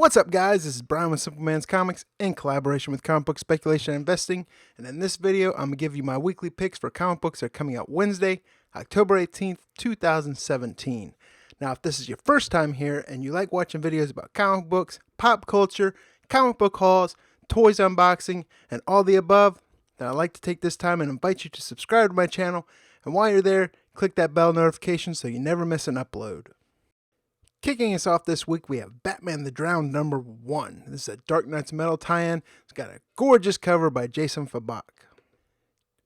What's up, guys? This is Brian with Simpleman's Comics in collaboration with Comic Book Speculation and Investing. And in this video, I'm going to give you my weekly picks for comic books that are coming out Wednesday, October 18th, 2017. Now, if this is your first time here and you like watching videos about comic books, pop culture, comic book hauls, toys unboxing, and all the above, then I'd like to take this time and invite you to subscribe to my channel. And while you're there, click that bell notification so you never miss an upload. Kicking us off this week, we have Batman the Drowned #1. This is a Dark Knights Metal tie-in. It's got a gorgeous cover by Jason Fabok.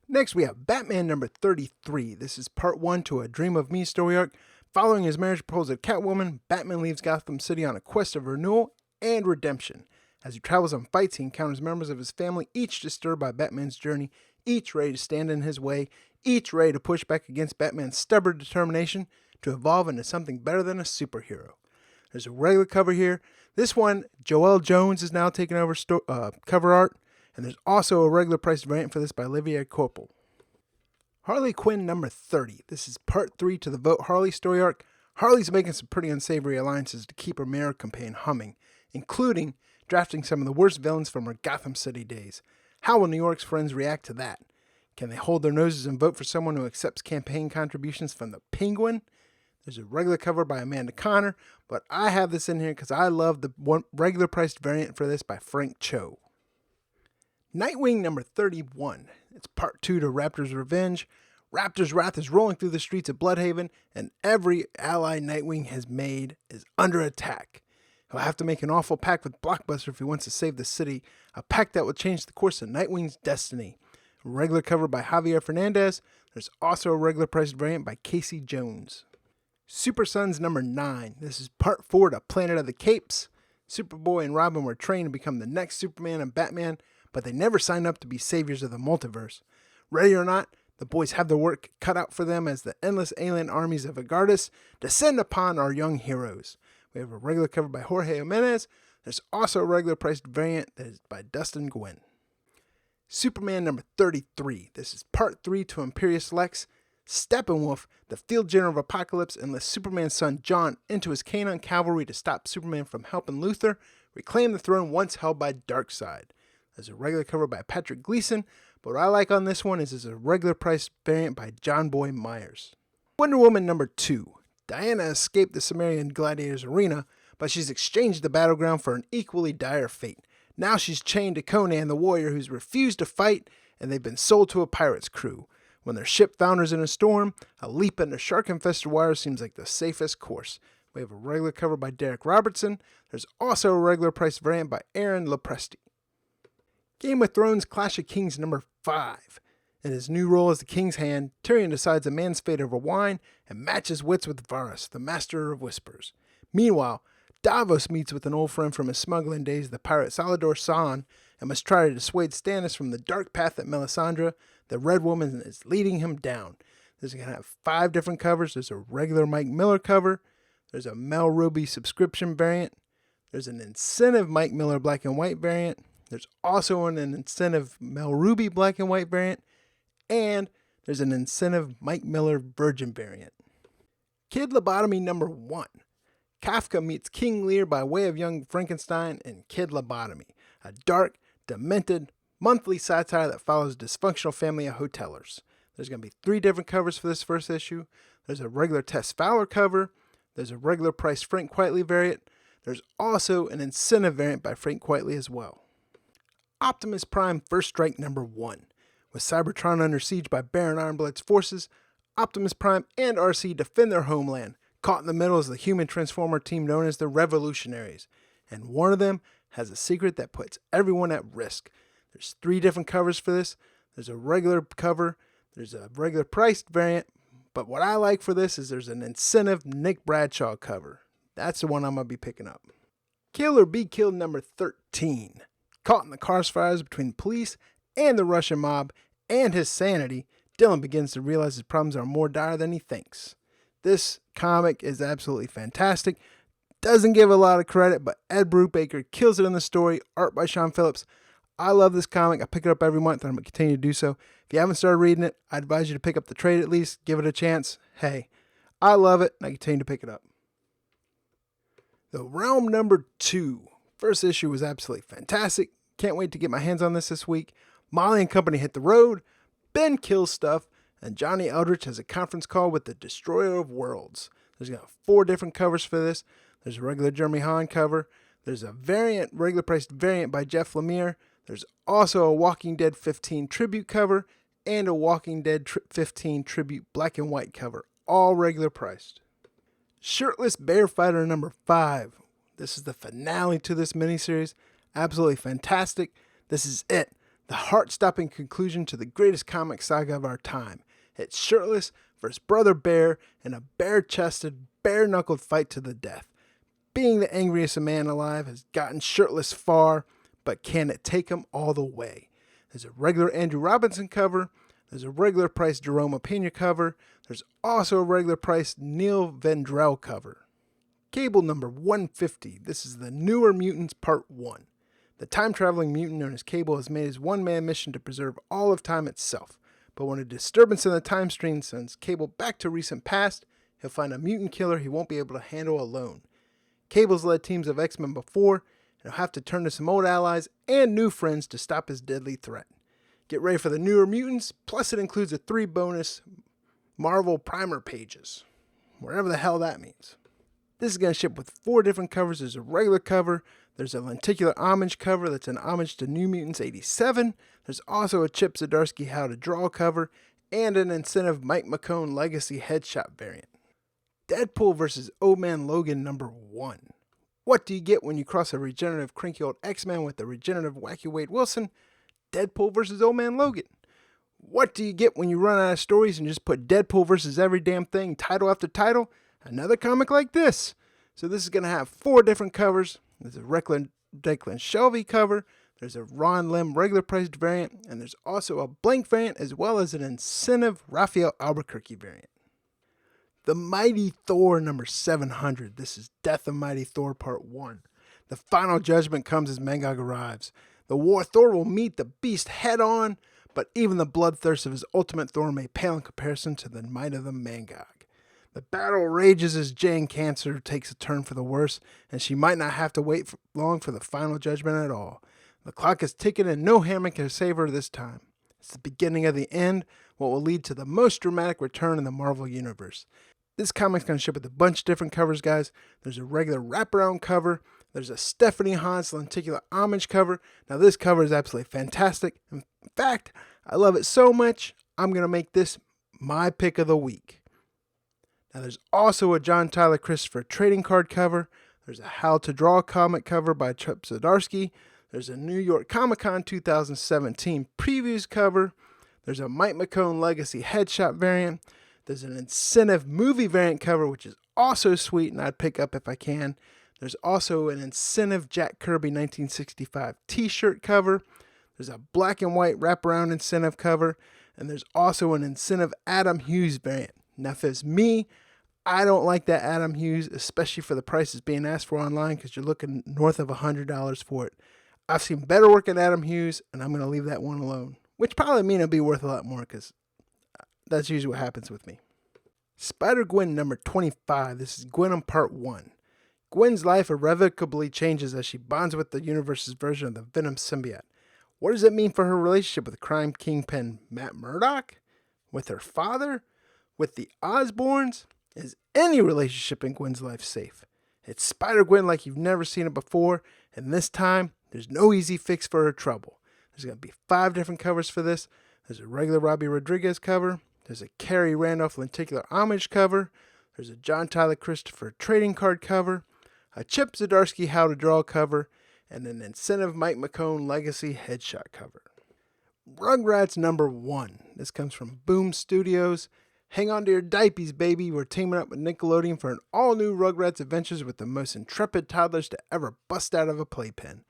Next, we have Batman #33. This is part 1 to a Dream of Me story arc. Following his marriage proposal to Catwoman, Batman leaves Gotham City on a quest of renewal and redemption. As he travels on fights, he encounters members of his family, each disturbed by Batman's journey, each ready to stand in his way, each ready to push back against Batman's stubborn determination to evolve into something better than a superhero. There's a regular cover here. This one, Joelle Jones is now taking over cover art, and there's also a regular priced variant for this by Olivier Coipel. Harley Quinn #30. This is part 3 to the Vote Harley story arc. Harley's making some pretty unsavory alliances to keep her mayor campaign humming, including drafting some of the worst villains from her Gotham City days. How will New York's friends react to that? Can they hold their noses and vote for someone who accepts campaign contributions from the Penguin? There's a regular cover by Amanda Connor, but I have this in here because I love the one regular priced variant for this by Frank Cho. Nightwing #31. It's part 2 to Raptor's Revenge. Raptor's wrath is rolling through the streets of Bloodhaven, and every ally Nightwing has made is under attack. He'll have to make an awful pact with Blockbuster if he wants to save the city, a pact that will change the course of Nightwing's destiny. A regular cover by Javier Fernandez. There's also a regular priced variant by Casey Jones. Super Sons #9. This is part 4 to Planet of the Capes. Superboy and Robin were trained to become the next Superman and Batman, but they never signed up to be saviors of the multiverse. Ready or not, the boys have their work cut out for them as the endless alien armies of Agardas descend upon our young heroes. We have a regular cover by Jorge Jimenez. There's also a regular priced variant that is by Dustin Gwynn. Superman #33. This is part 3 to Imperious Lex. Steppenwolf, the field general of Apocalypse, enlists Superman's son John into his canine cavalry to stop Superman from helping Luthor reclaim the throne once held by Darkseid. There's a regular cover by Patrick Gleason, but what I like on this one is there's a regular price variant by John Boy Myers. Wonder Woman #2. Diana escaped the Sumerian gladiators' arena, but she's exchanged the battleground for an equally dire fate. Now she's chained to Conan the warrior who's refused to fight, and they've been sold to a pirate's crew. When their ship founders in a storm, a leap into shark-infested water seems like the safest course. We have a regular cover by Derek Robertson. There's also a regular price variant by Aaron Lopresti. Game of Thrones Clash of Kings #5. In his new role as the King's Hand, Tyrion decides a man's fate over wine and matches wits with Varys, the Master of Whispers. Meanwhile, Davos meets with an old friend from his smuggling days, the pirate Salador Saan, and must try to dissuade Stannis from the dark path that Melisandre, the Red Woman, is leading him down. This is going to have 5 different covers. There's a regular Mike Miller cover. There's a Mel Ruby subscription variant. There's an incentive Mike Miller black and white variant. There's also an incentive Mel Ruby black and white variant. And there's an incentive Mike Miller virgin variant. Kid Lobotomy #1. Kafka meets King Lear by way of Young Frankenstein in Kid Lobotomy, a dark, demented, monthly satire that follows a dysfunctional family of hotelers. There's going to be 3 different covers for this first issue. There's a regular Tess Fowler cover. There's a regular price Frank Quitely variant. There's also an incentive variant by Frank Quitely as well. Optimus Prime First Strike #1. With Cybertron under siege by Baron Ironblood's forces, Optimus Prime and RC defend their homeland. Caught in the middle is the human transformer team known as the Revolutionaries, and one of them has a secret that puts everyone at risk. There's 3 different covers for this. There's a regular cover, there's a regular priced variant, but what I like for this is there's an incentive Nick Bradshaw cover. That's the one I'm going to be picking up. Kill or Be Killed #13. Caught in the crossfires between police and the Russian mob and his sanity, Dylan begins to realize his problems are more dire than he thinks. This comic is absolutely fantastic. Doesn't give a lot of credit, but Ed Brubaker kills it in the story. Art by Sean Phillips. I love this comic. I pick it up every month, and I'm going to continue to do so. If you haven't started reading it, I advise you to pick up the trade at least. Give it a chance. Hey, I love it, and I continue to pick it up. The Realm #2. First issue was absolutely fantastic. Can't wait to get my hands on this week. Molly and company hit the road. Ben kills stuff. And Johnny Eldritch has a conference call with the Destroyer of Worlds. There's got 4 different covers for this. There's a regular Jeremy Hahn cover. There's a variant, regular priced variant by Jeff Lemire. There's also a Walking Dead 15 tribute cover and a Walking Dead 15 tribute black and white cover. All regular priced. Shirtless Bear Fighter number 5. This is the finale to this miniseries. Absolutely fantastic. This is it. The heart-stopping conclusion to the greatest comic saga of our time. It's Shirtless versus Brother Bear in a bare-chested, bare-knuckled fight to the death. Being the angriest man alive has gotten Shirtless far, but can it take him all the way? There's a regular Andrew Robinson cover. There's a regular priced Jerome Pena cover. There's also a regular priced Neil Vendrell cover. Cable number 150. This is the Newer Mutants Part 1. The time-traveling mutant known as Cable has made his one-man mission to preserve all of time itself. But when a disturbance in the time stream sends Cable back to recent past, he'll find a mutant killer he won't be able to handle alone. Cable's led teams of X-Men before, and he'll have to turn to some old allies and new friends to stop his deadly threat. Get ready for the Newer Mutants, plus it includes a 3 bonus Marvel Primer pages. Whatever the hell that means. This is going to ship with 4 different covers. There's a regular cover. There's a lenticular homage cover that's an homage to New Mutants 87. There's also a Chip Zdarsky How to Draw cover and an incentive Mike McCone Legacy Headshot variant. Deadpool vs. Old Man Logan number 1. What do you get when you cross a regenerative cranky old X-Man with a regenerative wacky Wade Wilson? Deadpool vs. Old Man Logan. What do you get when you run out of stories and just put Deadpool versus every damn thing title after title? Another comic like this. So this is going to have 4 different covers. There's a Declan Shelby cover. There's a Ron Lim regular priced variant. And there's also a blank variant as well as an incentive Raphael Albuquerque variant. The Mighty Thor number 700. This is Death of Mighty Thor Part 1. The final judgment comes as Mangog arrives. The War Thor will meet the beast head on, but even the bloodthirst of his ultimate Thor may pale in comparison to the might of the Mangog. The battle rages as Jane Cancer takes a turn for the worse, and she might not have to wait long for the final judgment at all. The clock is ticking and no hammer can save her this time. It's the beginning of the end, what will lead to the most dramatic return in the Marvel Universe. This comic's going to ship with a bunch of different covers, guys. There's a regular wraparound cover. There's a Stephanie Hans lenticular homage cover. Now this cover is absolutely fantastic. In fact, I love it so much, I'm going to make this my pick of the week. Now there's also a John Tyler Christopher trading card cover. There's a How to Draw comic cover by Chip Zdarsky. There's a New York Comic Con 2017 previews cover. There's a Mike McCone Legacy Headshot variant. There's an incentive movie variant cover, which is also sweet and I'd pick up if I can. There's also an incentive Jack Kirby 1965 t-shirt cover. There's a black and white wraparound incentive cover. And there's also an incentive Adam Hughes variant. Now, if it's me, I don't like that Adam Hughes, especially for the prices being asked for online because you're looking north of $100 for it. I've seen better work in Adam Hughes, and I'm going to leave that one alone, which probably mean it'll be worth a lot more because that's usually what happens with me. Spider-Gwen number 25. This is Gwenom Part 1. Gwen's life irrevocably changes as she bonds with the universe's version of the Venom symbiote. What does it mean for her relationship with crime kingpin Matt Murdock? With her father? With the Osborns? Is any relationship in Gwen's life safe? It's Spider-Gwen like you've never seen it before, and this time, there's no easy fix for her trouble. There's going to be 5 different covers for this. There's a regular Robbie Rodriguez cover. There's a Carrie Randolph lenticular homage cover. There's a John Tyler Christopher trading card cover. A Chip Zdarsky How to Draw cover. And an incentive Mike McCone Legacy Headshot cover. Rugrats number 1. This comes from Boom Studios. Hang on to your diapies, baby. We're teaming up with Nickelodeon for an all-new Rugrats adventures with the most intrepid toddlers to ever bust out of a playpen.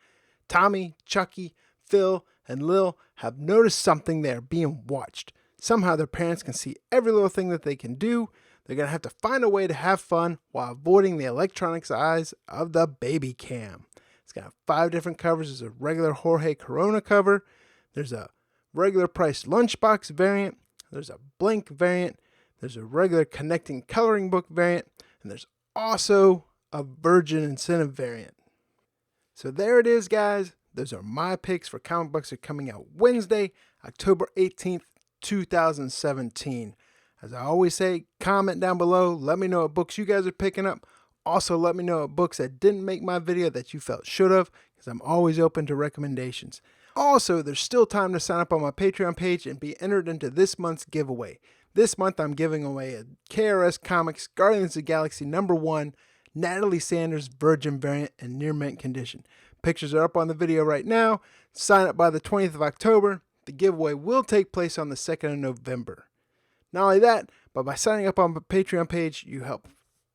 Tommy, Chucky, Phil, and Lil have noticed something. They are being watched. Somehow their parents can see every little thing that they can do. They're going to have to find a way to have fun while avoiding the electronics eyes of the baby cam. It's got 5 different covers. There's a regular Jorge Corona cover. There's a regular priced lunchbox variant. There's a blank variant. There's a regular connecting coloring book variant. And there's also a Virgin incentive variant. So there it is, guys. Those are my picks for comic books that are coming out Wednesday, October 18th, 2017. As I always say, comment down below. Let me know what books you guys are picking up. Also, let me know what books that didn't make my video that you felt should have, because I'm always open to recommendations. Also, there's still time to sign up on my Patreon page and be entered into this month's giveaway. This month, I'm giving away a KRS Comics Guardians of the Galaxy #1 Natalie Sanders Virgin variant in near mint condition. Pictures are up on the video right now. Sign up by the 20th of October. The giveaway will take place on the 2nd of November. Not only that, but by signing up on my Patreon page, you help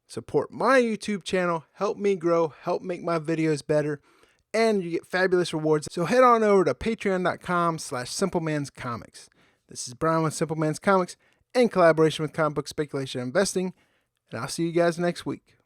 support my YouTube channel, help me grow, help make my videos better, and you get fabulous rewards. So head on over to patreon.com/simplemanscomics. This is Brian with Simpleman's Comics in collaboration with Comic Book Speculation and Investing, and I'll see you guys next week.